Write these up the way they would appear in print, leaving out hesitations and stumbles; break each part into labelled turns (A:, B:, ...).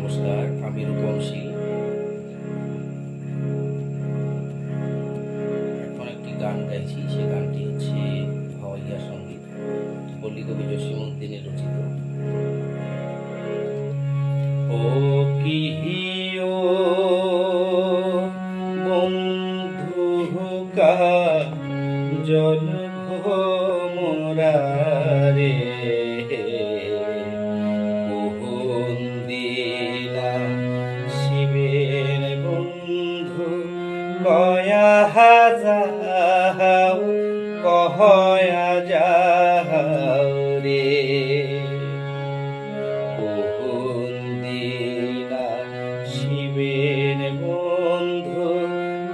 A: নমস্কার, আমি রূপমশীল। এখন একটি গান গাইছি। সে গানটি হচ্ছে ভাওয়াইয়া সঙ্গীত, পল্লী কবি জসীমউদ্দিনের রচিত। ও কিহিও বন্ধু কা জল ভোমরা রে, শিবের বন্ধু কয়া যাও, কহয়া যাও রে। দিনা শিবের বন্ধু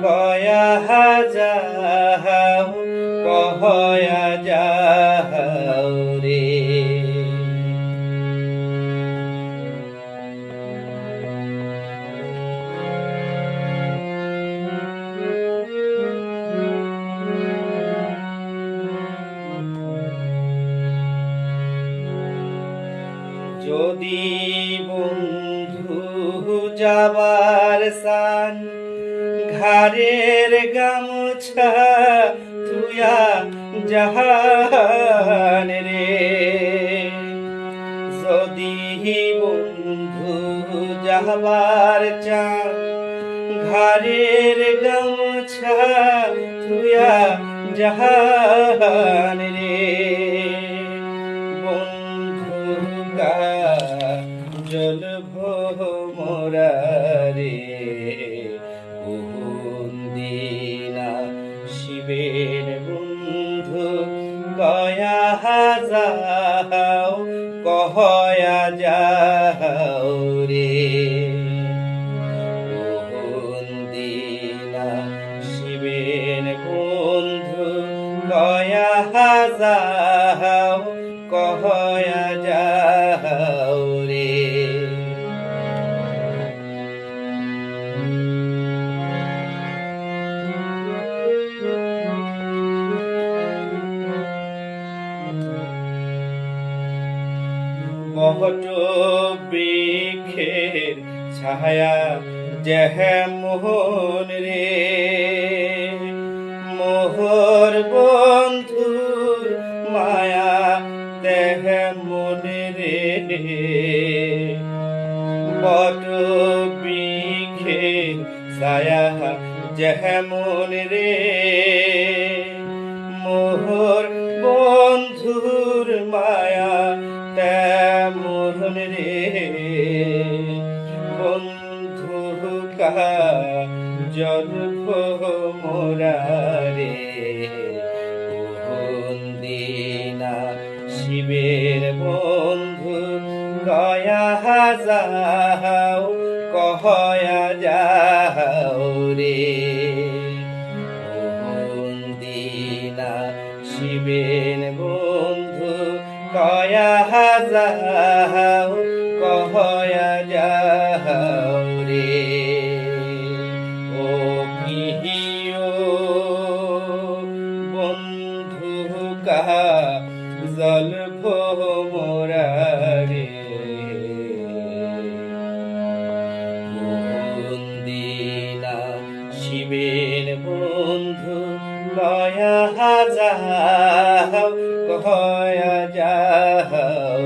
A: কয়া যাও, কহয়া যাও রে। যদি বন্ধু যাবার সান ঘাড়ের গামছা তুয়া জাহান রে, যদি বন্ধু যাবার চান ঘাড়ের গামছা তুয়া জাহান রে। জল ভোমরা রে, দিনা শিবের বন্ধু কয়া যাও, কহয়া যাও রে। দিনা শিবের বন্ধু কয়া যাও, কহয়া যাও রে। বট বৃক্ষের ছায়া যেমন রে, মোহর বন্ধুর মায়া তেমন রে। বট বৃক্ষের ছায়া যেমন রে, মোহর বন্ধুর মায়া তেমন রে। বন্ধু কা জল ভোমরা রে, দিনা শিবের বন্ধু কয়া যাও, কহয়া যাও রে। দিনা শিবের বন্ধু কয়া যাও, কহয়া যাও রে। ও কিহিও বন্ধু কা জল ভোমরা রে, দিনা শিবের বন্ধু কয়া যাও, কহয়া যাও।